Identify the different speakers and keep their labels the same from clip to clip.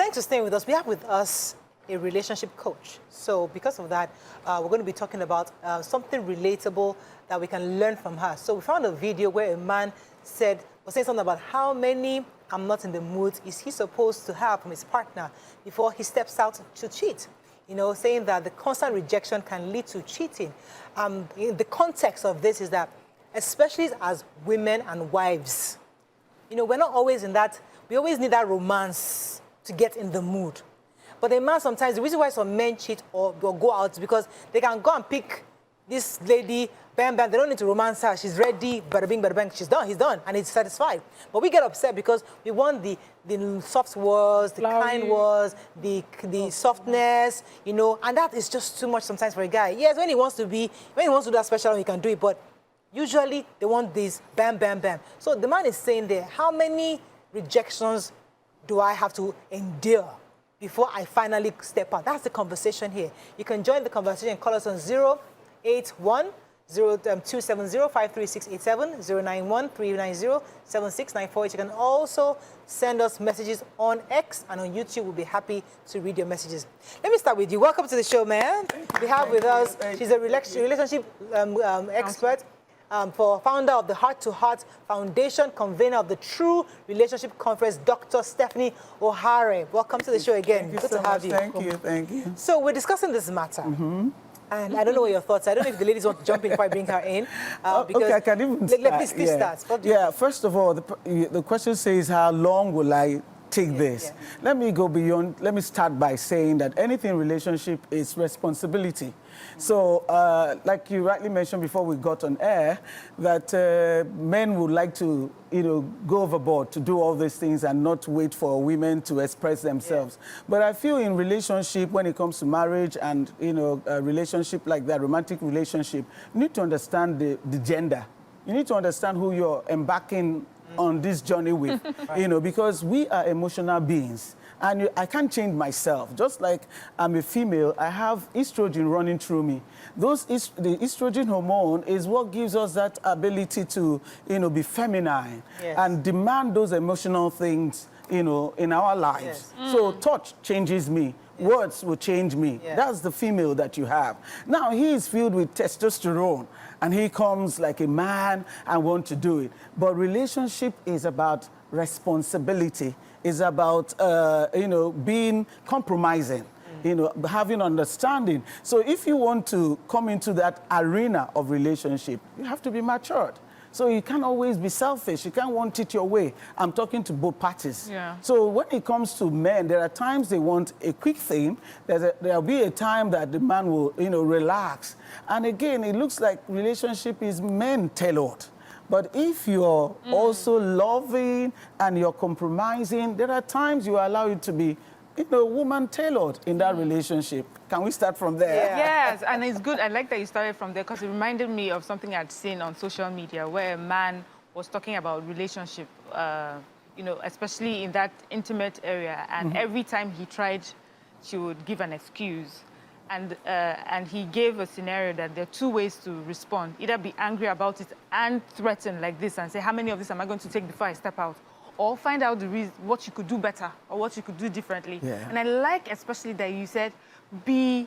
Speaker 1: thanks for staying with us. We have with us a relationship coach. So because of that, we're going to be talking about something relatable that we can learn from her. So we found a video where a man was saying something about how many I'm not in the mood is he supposed to have from his partner before he steps out to cheat. You know, saying that the constant rejection can lead to cheating. In the context of this is that, especially as women and wives, you know, we're not always in that, we always need that romance to get in the mood. But a man sometimes, the reason why some men cheat or go out is because they can go and pick this lady, bam, bam, they don't need to romance her, she's ready, bada bing, bada bang, she's done, he's done, and he's satisfied. But we get upset because we want the soft words, the kind words, the softness, you know, and that is just too much sometimes for a guy. Yes, when he wants to do that special, he can do it, but usually they want this bam, bam, bam. So the man is saying there, how many rejections do I have to endure before I finally step out? That's the conversation here. You can join the conversation and call us on 081-270-53687, 091-390-7694. You can also send us messages on X, and on YouTube. We'll be happy to read your messages. Let me start with you. Welcome to the show, man. We have with us, she's a relationship expert, founder of the Heart to Heart Foundation, convener of the True Relationship Conference, Dr. Stephanie O'Hare. Welcome to the show again. Good to have you.
Speaker 2: Thank you.
Speaker 1: So we're discussing this matter. And I don't know what your thoughts are. I don't know if the ladies want to jump in before I bring her in.
Speaker 2: Okay, I can even start.
Speaker 1: Please start.
Speaker 2: Yeah, first of all, the question says, how long will I take this? Yeah. Let me go beyond. Let me start by saying that anything in relationship is responsibility. So, like you rightly mentioned before we got on air, that men would like to, you know, go overboard to do all these things and not wait for women to express themselves. Yeah. But I feel in relationship, when it comes to marriage and, you know, a relationship like that, romantic relationship, you need to understand the gender. You need to understand who you're embarking on this journey with, you know, because we are emotional beings. And I can't change myself. Just like I'm a female, I have estrogen running through me. The estrogen hormone is what gives us that ability to, you know, be feminine and demand those emotional things, you know, in our lives. So touch changes me. Words will change me. That's the female that you have. Now, he is filled with testosterone, and he comes like a man and wants to do it. But relationship is about responsibility. Is about, you know, being compromising, you know, having understanding. So if you want to come into that arena of relationship, you have to be matured. So you can't always be selfish. You can't want it your way. I'm talking to both parties. Yeah. So when it comes to men, there are times they want a quick thing. There'll be a time that the man will, you know, relax. And again, it looks like relationship is men-tailored. But if you're also loving and you're compromising, there are times you allow it to be, you know, woman-tailored in that relationship. Can we start from there?
Speaker 3: Yeah. Yes, and it's good. I like that you started from there because it reminded me of something I'd seen on social media where a man was talking about relationship, you know, especially in that intimate area. And every time he tried, she would give an excuse. And he gave a scenario that there are two ways to respond. Either be angry about it and threaten like this and say, how many of this am I going to take before I step out? Or find out the reason, what you could do better or what you could do differently. Yeah. And I like especially that you said, be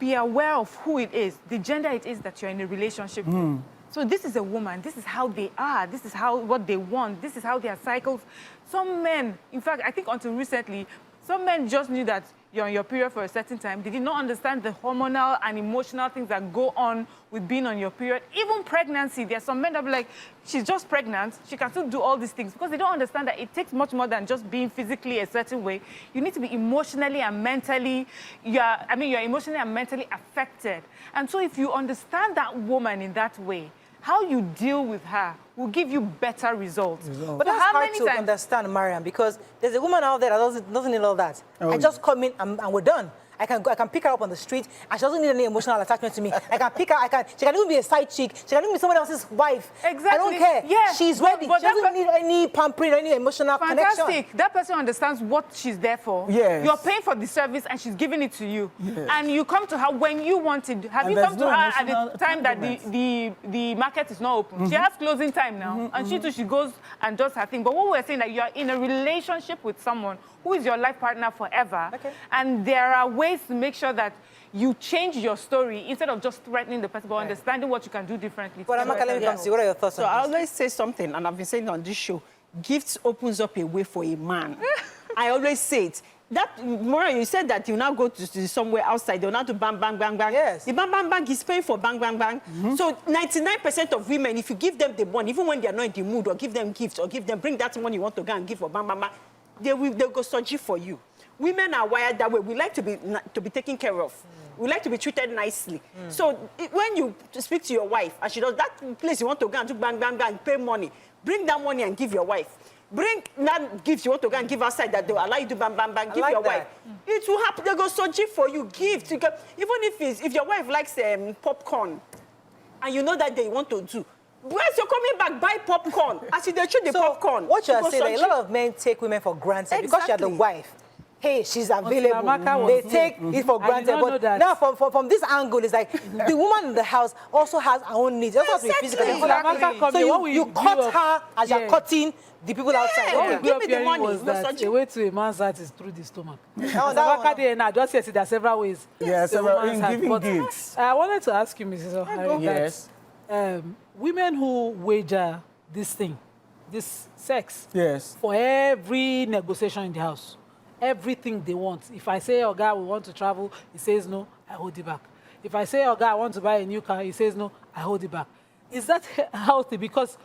Speaker 3: aware of who it is, the gender it is that you're in a relationship with. So this is a woman, this is how they are, this is what they want, this is how their cycles. Some men, in fact, I think until recently, some men just knew that you're on your period for a certain time. They did not understand the hormonal and emotional things that go on with being on your period. Even pregnancy, there are some men that be like, she's just pregnant, she can still do all these things because they don't understand that it takes much more than just being physically a certain way. You need to be emotionally and mentally, you're emotionally and mentally affected. And so if you understand that woman in that way, how you deal with her will give you better results.
Speaker 1: But that's hard to understand, Mariam, because there's a woman out there that doesn't need all that. I just come in and we're done. I can pick her up on the street, and she doesn't need any emotional attachment to me. I can pick her, she can even be a side chick, she can even be someone else's wife.
Speaker 3: Exactly.
Speaker 1: I don't care.
Speaker 3: Yeah.
Speaker 1: She's ready. She doesn't need any pampering or any emotional connection.
Speaker 3: That person understands what she's there for.
Speaker 2: Yes.
Speaker 3: You're paying for the service and she's giving it to you. Yes. And you come to her when you want it. Have you come to her at the time that the market is not open? She has closing time now. And she too, she goes and does her thing. But what we're saying that you're in a relationship with someone who is your life partner forever. And there are ways to make sure that you change your story instead of just threatening the person, but understanding what you can do differently.
Speaker 1: But Amaka, let me come see. What are your thoughts
Speaker 4: So
Speaker 1: on
Speaker 4: I
Speaker 1: this?
Speaker 4: always say something, and I've been saying on this show, gifts opens up a way for a man. I always say it. That, Maura, you said that you now go to somewhere outside, they'll now do bang, bang, bang, bang.
Speaker 1: Yes.
Speaker 4: The bang, bang, bang is paying for bang, bang, bang. So 99% of women, if you give them the money, even when they're not in the mood, or give them gifts, or bring that money you want to go and give for bang, bang, bang, they'll go surgery for you. Women are wired that way. We like to be taken care of. We like to be treated nicely. So when you speak to your wife, and she does that place you want to go and do bang, bang, bang, pay money, bring that money and give your wife. Bring that gift you want to go and give outside that they'll allow you to bang, bang, bang, give your wife. It will happen. They'll go surgery for you, gift. Even if your wife likes popcorn, and you know that they want to do, once you're coming back, buy popcorn. As if they chew the popcorn.
Speaker 1: What you're saying, a lot of men take women for granted because you're the wife. Hey, she's available. They take it for granted. But now, from this angle, it's like the woman in the house also has her own needs. It doesn't have to be physical. So you cut her as you're cutting the people outside.
Speaker 5: Give me the money. Was that the way to a man's heart is through the stomach. Just yes, there are several ways.
Speaker 2: Yes, in giving gifts.
Speaker 5: I wanted to ask you, Mrs. O'Hara,
Speaker 2: yes.
Speaker 5: Women who wager this thing, this sex,
Speaker 2: yes,
Speaker 5: for every negotiation in the house, everything they want. If I say, oh God, we want to travel, he says no, I hold it back. If I say, oh God, I want to buy a new car, he says no, I hold it back. Is that healthy? Because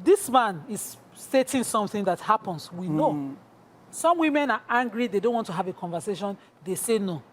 Speaker 5: this man is stating something that happens. We know. Some women are angry, they don't want to have a conversation, they say no.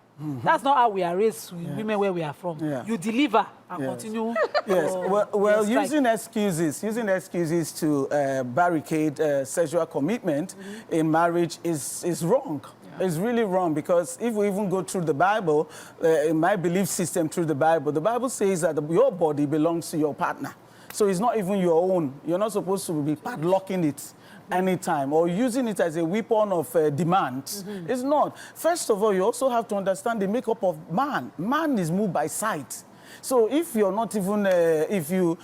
Speaker 5: That's not how we are raised with women where we are from. You deliver and continue.
Speaker 2: Yes, well using excuses to barricade sexual commitment in marriage is wrong. It's really wrong, because if we even go through the Bible, in my belief system through the Bible says that your body belongs to your partner. So it's not even your own. You're not supposed to be padlocking it anytime or using it as a weapon of demand. It's not. First of all, you also have to understand the makeup of man. Man is moved by sight. So if you're not even,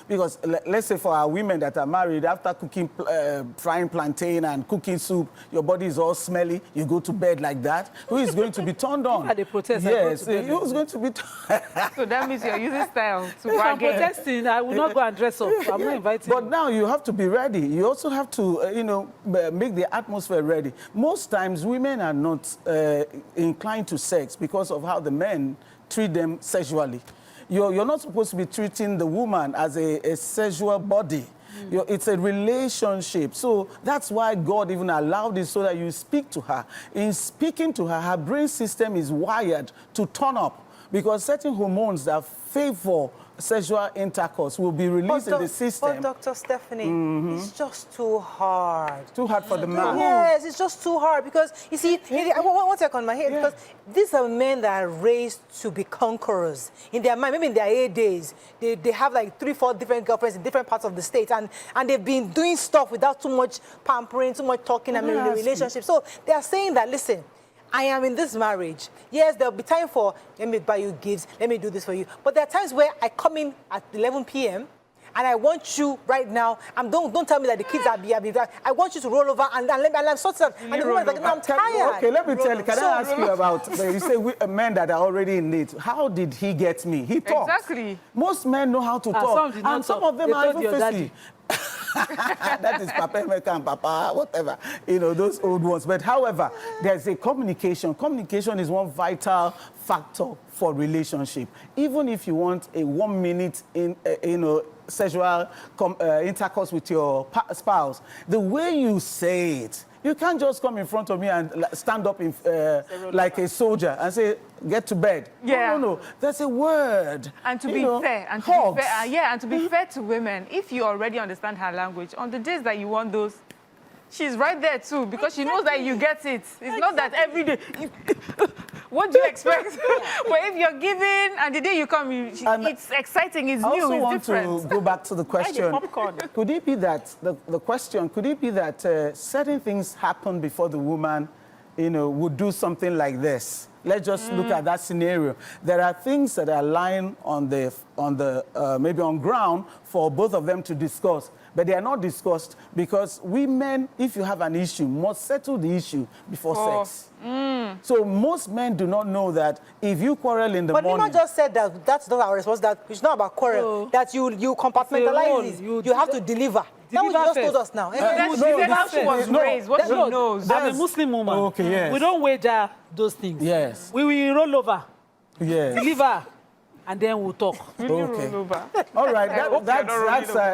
Speaker 2: because let's say for our women that are married, after cooking, frying plantain and cooking soup, your body is all smelly, you go to bed like that, who is going to be turned on?
Speaker 5: They protest.
Speaker 2: Yes, who's going to be
Speaker 3: So that means you're using style to
Speaker 5: if I'm
Speaker 3: bargain.
Speaker 5: protesting, I will not go and dress up. I'm not inviting
Speaker 2: But now you have to be ready. You also have to, make the atmosphere ready. Most times women are not inclined to sex because of how the men treat them sexually. You're not supposed to be treating the woman as a sexual body. It's a relationship. So that's why God even allowed it, so that you speak to her. In speaking to her, her brain system is wired to turn up, because certain hormones that favor sexual intercourse will be released in the system.
Speaker 1: But Dr. Stephanie, it's just too hard.
Speaker 2: Too hard for the man.
Speaker 1: Yes, it's just too hard, because, you see, one second, my head, because these are men that are raised to be conquerors. In their mind, maybe in their 8 days, they have like 3-4 different girlfriends in different parts of the state, and they've been doing stuff without too much pampering, too much talking, in the relationship. So they are saying that, listen, I am in this marriage. Yes, there'll be time for, let me buy you gifts, let me do this for you. But there are times where I come in at 11 p.m. and I want you right now. Don't tell me that the kids are being. I want you to roll over and I'm sort of. And the woman's like, no, I'm tired.
Speaker 2: Okay, let me tell you. Can I ask you about? You say men that are already in it. How did he get me? He talks.
Speaker 3: Exactly.
Speaker 2: Most men know how to talk, and some of them are even thirsty. That is Papa Emeka and Papa, whatever, those old ones. But however, there's a communication. Communication is one vital factor for relationship. Even if you want a 1 minute sexual intercourse with your spouse, the way you say it, you can't just come in front of me and stand up like a soldier and say, get to bed. No. There's a word.
Speaker 3: And to be fair, and to be fair to women, if you already understand her language, on the days that you want those, she's right there too, because she knows that you get it. It's not that every day. What do you expect? But if you're giving and the day you come, it's exciting, it's new, it's different.
Speaker 2: I also want to go back to the question. Could it be that, the question, could it be that certain things happen before the woman, would do something like this? Let's just look at that scenario. There are things that are lying on the maybe on ground for both of them to discuss, but they are not discussed because we men, if you have an issue, must settle the issue before sex. So most men do not know that if you quarrel in the morning...
Speaker 1: But Nima just said that that's not our response, that it's not about quarrel, that you compartmentalize this. You have to deliver. That's what you just told us now.
Speaker 3: That's how she was raised, what she knows.
Speaker 5: I'm a Muslim woman.
Speaker 2: Okay, yes.
Speaker 5: We don't wager those things.
Speaker 2: Yes.
Speaker 5: We will roll over,
Speaker 2: Yes.
Speaker 5: deliver, and then we'll talk.
Speaker 2: Okay. All right,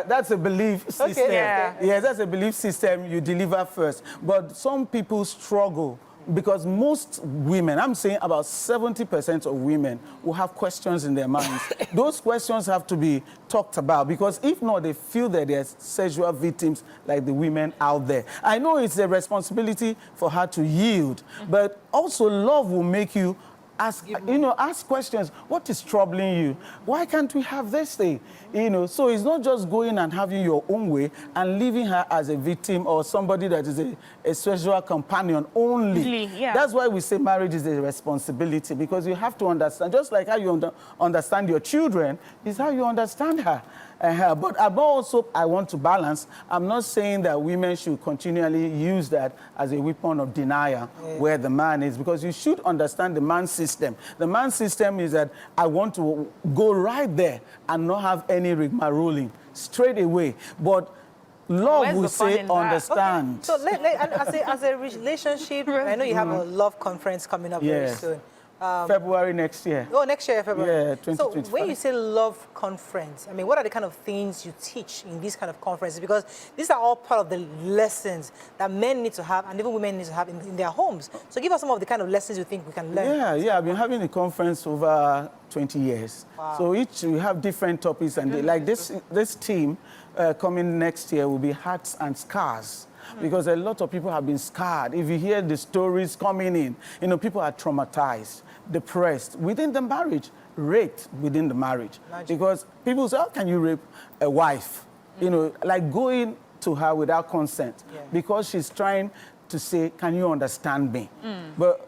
Speaker 2: that's a belief system.
Speaker 1: Okay,
Speaker 2: yeah, that's a belief system. You deliver first. But some people struggle because most women, I'm saying about 70% of women, will have questions in their minds. Those questions have to be talked about because if not, they feel that they're sexual victims like the women out there. I know it's a responsibility for her to yield, but also love will make you ask questions. What is troubling you? Why can't we have this thing? So it's not just going and having your own way and leaving her as a victim or somebody that is a sexual companion only. That's why we say marriage is a responsibility, because you have to understand, just like how you understand your children, is how you understand her. But I want to balance. I'm not saying that women should continually use that as a weapon of denial where the man is, because you should understand the man's system. The man's system is that I want to go right there and not have any rigmarolling straight away. But love will say understand.
Speaker 1: Okay. So as a relationship, I know you have a love conference coming up very soon.
Speaker 2: February next year.
Speaker 1: Oh, next year, February.
Speaker 2: Yeah, 2025.
Speaker 1: So when you say love conference, I mean, what are the kind of things you teach in these kind of conferences? Because these are all part of the lessons that men need to have and even women need to have in their homes. So give us some of the kind of lessons you think we can learn.
Speaker 2: Yeah, I've been having a conference over 20 years. Wow. So we have different topics, and like this team coming next year will be hearts and scars. Because a lot of people have been scarred. If you hear the stories coming in, people are traumatized, depressed within the marriage, raped within the marriage. Because people say, how can you rape a wife? Like going to her without consent because she's trying to say, can you understand me? But,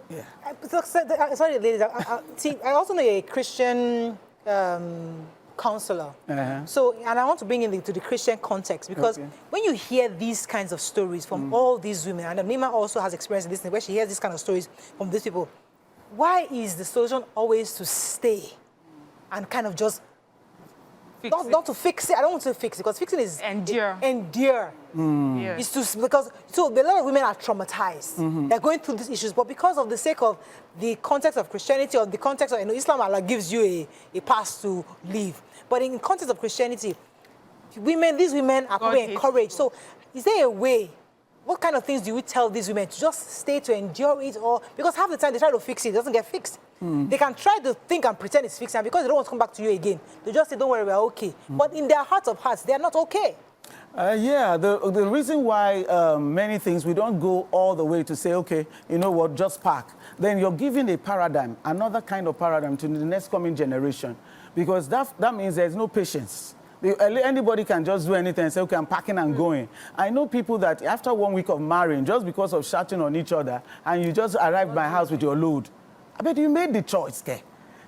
Speaker 1: sorry, ladies, I also know you're a Christian counselor. So, and I want to bring it into the Christian context, because when you hear these kinds of stories from all these women, and Nima also has experience in this, where she hears these kind of stories from these people, why is the solution always to stay and kind of just not to fix it? I don't want to fix it, because fixing is
Speaker 3: endure.
Speaker 1: It's because a lot of women are traumatized. They're going through these issues, but because of the sake of the context of Christianity or the context of Islam, Allah gives you a pass to live. But in context of Christianity, these women are probably encouraged. So is there a way? What kind of things do we tell these women to just stay to endure it? Or because half the time they try to fix it, it doesn't get fixed. They can try to think and pretend it's fixed, and because they don't want to come back to you again, they just say, don't worry, we're okay. But in their hearts of hearts, they're not okay.
Speaker 2: The reason why many things we don't go all the way to say, okay, you know what, just park. Then you're giving a paradigm, another kind of paradigm to the next coming generation, because that means there's no patience. Anybody can just do anything and say, okay, I'm packing and going. I know people that after 1 week of marrying, just because of shouting on each other, and you just arrived my house with your load. I bet you made the choice, okay?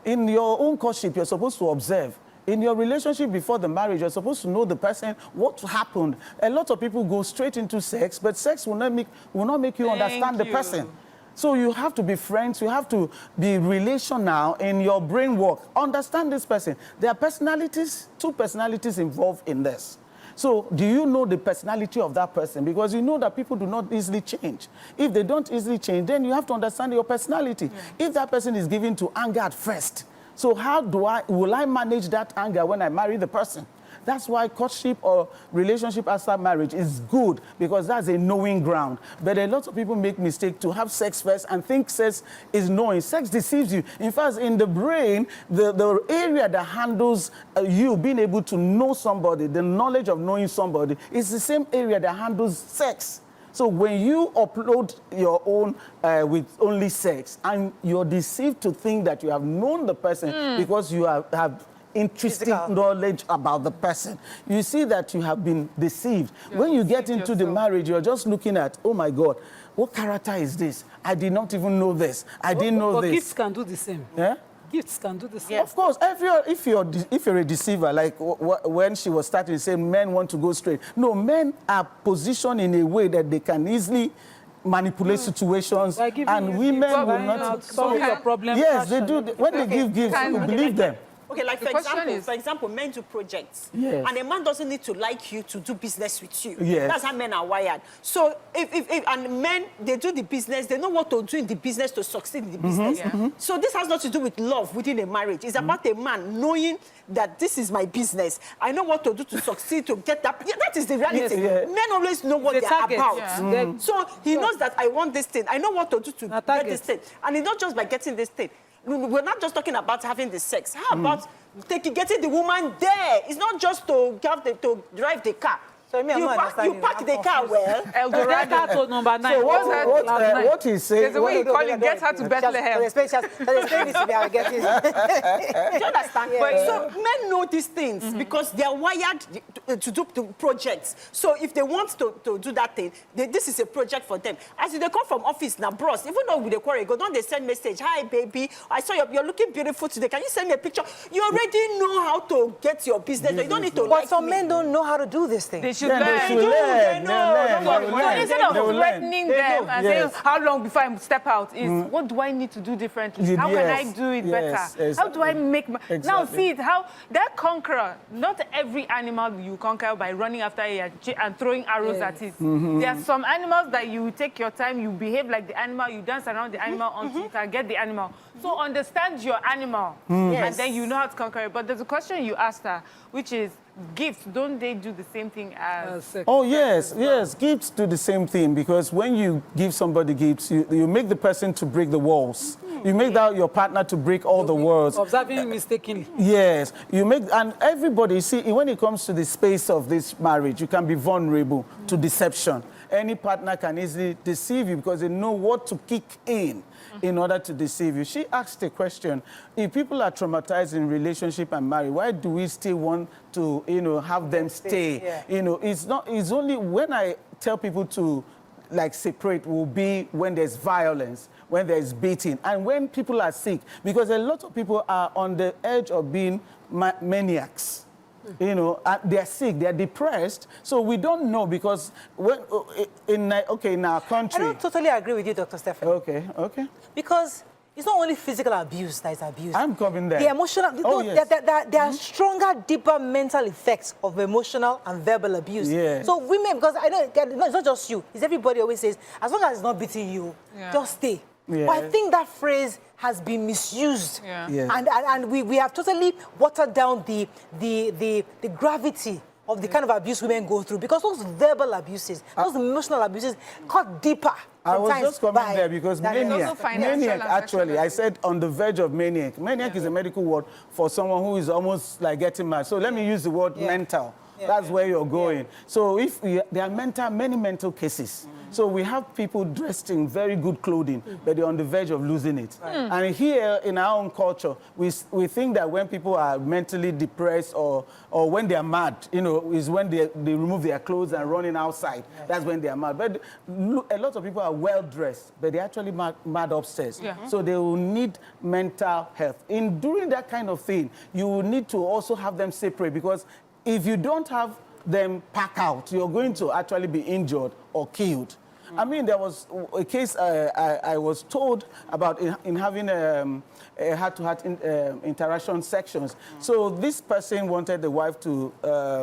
Speaker 2: In your own courtship, you're supposed to observe. In your relationship before the marriage, you're supposed to know the person, what happened. A lot of people go straight into sex, but sex will not make you understand the person. So you have to be friends, you have to be relational in your brain work. Understand this person. There are personalities, 2 personalities involved in this. So do you know the personality of that person? Because you know that people do not easily change. If they don't easily change, then you have to understand your personality. If that person is given to anger at first, so how will I manage that anger when I marry the person? That's why courtship or relationship after marriage is good, because that's a knowing ground. But a lot of people make mistake to have sex first and think sex is knowing. Sex deceives you. In fact, in the brain, the area that handles you being able to know somebody, the knowledge of knowing somebody, is the same area that handles sex. So when you upload your own with only sex, and you're deceived to think that you have known the person because you have intrinsic knowledge about the person. You see that you have been deceived. When you get into the marriage, you're just looking at, oh my God, what character is this? I did not even know this. I didn't know this.
Speaker 5: But gifts can do the same.
Speaker 2: Yeah?
Speaker 5: Gifts can do the same.
Speaker 2: Yeah. Of course, if you're a deceiver, like when she was starting to say men want to go straight. No, men are positioned in a way that they can easily manipulate situations, and women will not
Speaker 5: solve your problem.
Speaker 2: Yes, they do. When they give gifts, you believe them.
Speaker 4: Okay, like for example, men do projects.
Speaker 2: Yes.
Speaker 4: And a man doesn't need to like you to do business with you.
Speaker 2: Yes.
Speaker 4: That's how men are wired. So and men, they do the business, they know what to do in the business to succeed in the business. So this has nothing to do with love within a marriage. It's about a man knowing that this is my business. I know what to do to succeed, to get that. Yeah, that is the reality. Yes, Men always know what they're about. So he knows that I want this thing. I know what to do to get this thing. And it's not just by getting this thing. We're not just talking about having the sex. How about getting the woman there? It's not just to drive the car.
Speaker 1: So
Speaker 4: you park the car well.
Speaker 5: Eldorado number 9.
Speaker 2: So what he's saying...
Speaker 3: There's a way you call it, get her to Bethlehem.
Speaker 1: The space needs to be our getting.
Speaker 4: Do you understand? Yeah. So men know these things because they are wired to do projects. So if they want to do that thing, this is a project for them. As they come from office now, bros, even though with the quarrel, go down, they send message, hi baby, I saw you're looking beautiful today. Can you send me a picture? You already know how to get your business. You don't need to.
Speaker 1: But some men don't know how to do this thing.
Speaker 3: They should learn.
Speaker 4: They know.
Speaker 3: So instead of threatening them and saying, how long before I step out, is what do I need to do differently? How can I do it better? How do I make my... Now see it, how that conqueror, not every animal you conquer by running after it and throwing arrows at it. There are some animals that you take your time, you behave like the animal, you dance around the animal until you can get the animal. So understand your animal, and then you know how to conquer it. But there's a question you asked her, which is, gifts, don't they do the same thing as sex?
Speaker 2: Oh, yes, yes. Gifts do the same thing because when you give somebody gifts, you make the person to break the walls. You make your partner to break all the walls.
Speaker 5: Observing mistakenly.
Speaker 2: Yes. And everybody, see, when it comes to the space of this marriage, you can be vulnerable to deception. Any partner can easily deceive you because they know what to kick in order to deceive you. She asked a question, if people are traumatized in relationship and marriage, why do we still want to, have them stay? Yeah. It's only when I tell people to separate will be when there's violence, when there's beating, and when people are sick, because a lot of people are on the edge of being maniacs. They're sick, they're depressed, so we don't know because in our country... I
Speaker 1: don't totally agree with you, Dr. Stephen.
Speaker 2: Okay.
Speaker 1: Because it's not only physical abuse that is abuse.
Speaker 2: I'm coming there.
Speaker 1: The emotional... there are stronger, deeper mental effects of emotional and verbal abuse.
Speaker 2: Yeah.
Speaker 1: So women, because I know it's not just you, it's everybody always says, as long as it's not beating you, just stay.
Speaker 2: Yeah.
Speaker 1: But I think that phrase has been misused.
Speaker 3: Yeah.
Speaker 2: Yeah.
Speaker 1: And we have totally watered down the gravity of the kind of abuse women go through, because those verbal abuses, those emotional abuses cut deeper.
Speaker 2: I was just coming there because maniac, actually, I said on the verge of maniac. Maniac is a medical word for someone who is almost like getting mad. So let me use the word mental. That's where you're going. So if there are many mental cases. So we have people dressed in very good clothing, but they're on the verge of losing it. And here in our own culture, we think that when people are mentally depressed or when they are mad, is when they remove their clothes and running outside. That's when they are mad. But a lot of people are well dressed, but they're actually mad upstairs. So they will need mental health. In doing that kind of thing, you will need to also have them separate, because if you don't have them pack out, you're going to actually be injured or killed. I mean, there was a case I was told about in having heart-to-heart interaction sections. So this person wanted the wife to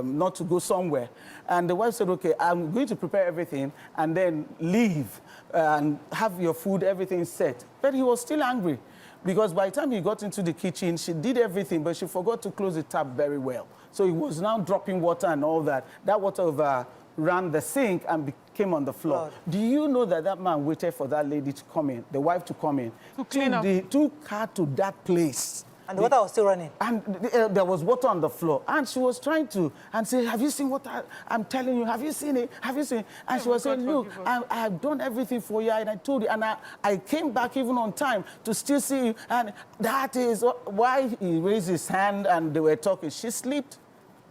Speaker 2: not to go somewhere. And the wife said, okay, I'm going to prepare everything and then leave and have your food, everything set. But he was still angry, because by the time he got into the kitchen, she did everything, but she forgot to close the tap very well. So he was now dropping water and all that. That water overran the sink and came on the floor. God. Do you know that man waited for that lady to come in, the wife to come in,
Speaker 3: to clean up,
Speaker 2: took her to that place
Speaker 1: And the water was still running.
Speaker 2: And there was water on the floor. And she was trying to, and say, have you seen what I'm telling you? Have you seen it? Have you seen it? And she was saying, look, I've done everything for you, and I told you, and I came back even on time to still see you. And that is why he raised his hand and they were talking. She slipped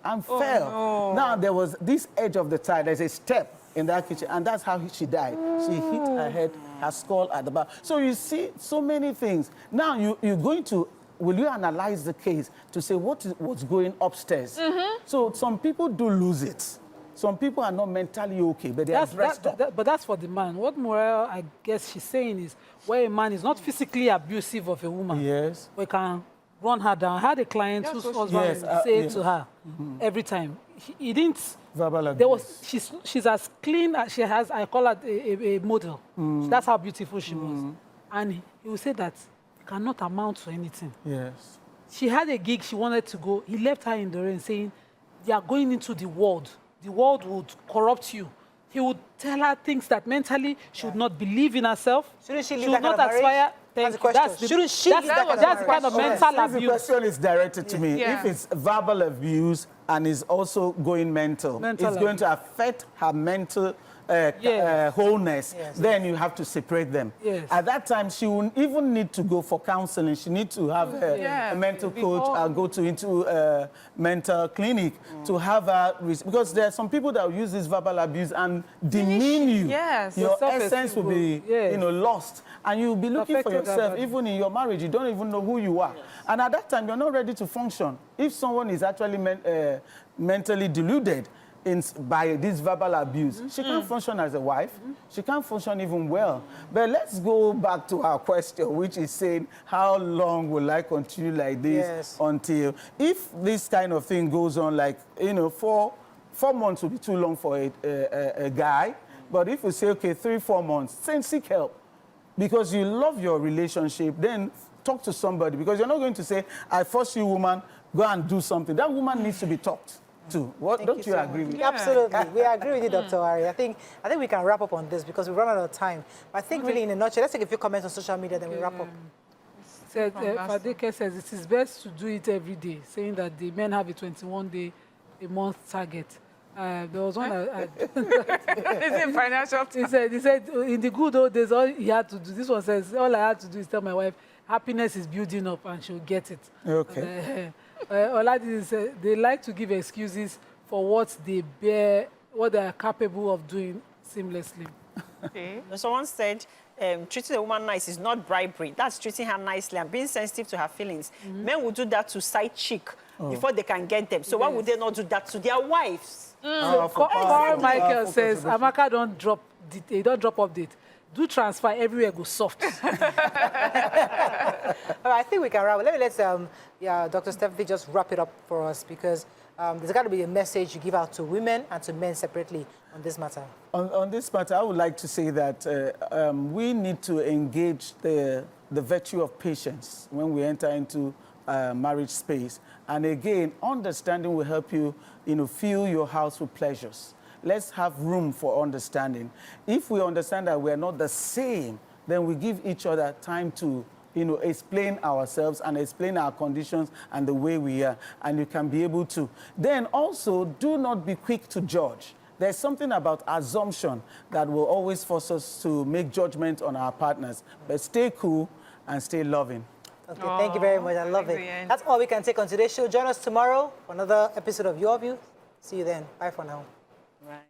Speaker 2: and fell.
Speaker 3: No.
Speaker 2: Now, there was this edge of the tile. There's a step in that kitchen, and that's how she died. She hit her head, her skull at the back. So you see so many things. Now, you're going to, will you analyze the case to say what's going upstairs? So some people do lose it. Some people are not mentally okay, but they are dressed up.
Speaker 5: But that's for the man. What Morel, I guess she's saying is, where a man is not physically abusive of a woman,
Speaker 2: yes,
Speaker 5: we can run her down. I had a client whose husband would say to her every time, he didn't.
Speaker 2: Verbal abuse.
Speaker 5: She's as clean as she has. I call her a model. That's how beautiful she was. And he would say that it cannot amount to anything.
Speaker 2: Yes.
Speaker 5: She had a gig, she wanted to go. He left her in the rain saying, you are going into the world. The world would corrupt you. He would tell her things that mentally she would not believe in herself.
Speaker 1: Shouldn't she leave
Speaker 5: She would
Speaker 1: that
Speaker 5: not
Speaker 1: kind of
Speaker 5: aspire.
Speaker 1: That's the question. Shouldn't she leave that kind of
Speaker 5: That's the kind of mental
Speaker 2: The
Speaker 5: abuse.
Speaker 2: question is directed to me.
Speaker 3: Yeah.
Speaker 2: If it's verbal abuse and is also going mental it's going to affect her mental wholeness, then you have to separate them.
Speaker 5: Yes.
Speaker 2: At that time, she will even need to go for counseling. She needs to have a mental coach and go into a mental clinic to have a... Because there are some people that will use this verbal abuse and demean you.
Speaker 3: Yes.
Speaker 2: Your essence will be lost. And you'll be looking for yourself, even in your marriage. You don't even know who you are. And at that time, you're not ready to function. If someone is actually mentally deluded by this verbal abuse, she can't function as a wife. She can't function even well. But let's go back to our question, which is saying, how long will I continue like this until... If this kind of thing goes on, like, 4 months will be too long for a guy. But if we say, okay, 3-4 months, then seek help. Because you love your relationship, then talk to somebody. Because you're not going to say, I force you, woman, go and do something. That woman needs to be talked to. Don't you agree with that?
Speaker 1: Absolutely. We agree with you, Dr. Ari. I think we can wrap up on this because we've run out of time. But I think really in a nutshell, let's take a few comments on social media, then we wrap up.
Speaker 5: Fadeke says it is best to do it every day, saying that the men have a 21-day a month target. There was one
Speaker 3: Is it financial?
Speaker 5: he said in the good old days, all he had to do, this one says, all I had to do is tell my wife, happiness is building up and she'll get it.
Speaker 2: Okay.
Speaker 5: Oladi says they like to give excuses for what they are capable of doing seamlessly.
Speaker 3: Okay.
Speaker 4: Someone said, treating a woman nice is not bribery. That's treating her nicely and being sensitive to her feelings. Men will do that to side chick before they can get them. So why would they not do that to their wives?
Speaker 5: Carl Michael says, Amaka don't drop update. Do transfer, everywhere go soft.
Speaker 1: All right, I think we can wrap. Let Dr. Stephanie just wrap it up for us because there's got to be a message you give out to women and to men separately on this matter.
Speaker 2: On this matter, I would like to say that we need to engage the virtue of patience when we enter into marriage space. And again, understanding will help you, fill your house with pleasures. Let's have room for understanding. If we understand that we're not the same, then we give each other time to, explain ourselves and explain our conditions and the way we are, and you can be able to. Then also, do not be quick to judge. There's something about assumption that will always force us to make judgment on our partners. But stay cool and stay loving.
Speaker 1: Okay, thank you very much. I love it. That's all we can take on today's show. Join us tomorrow for another episode of Your View. See you then. Bye for now.
Speaker 4: Right.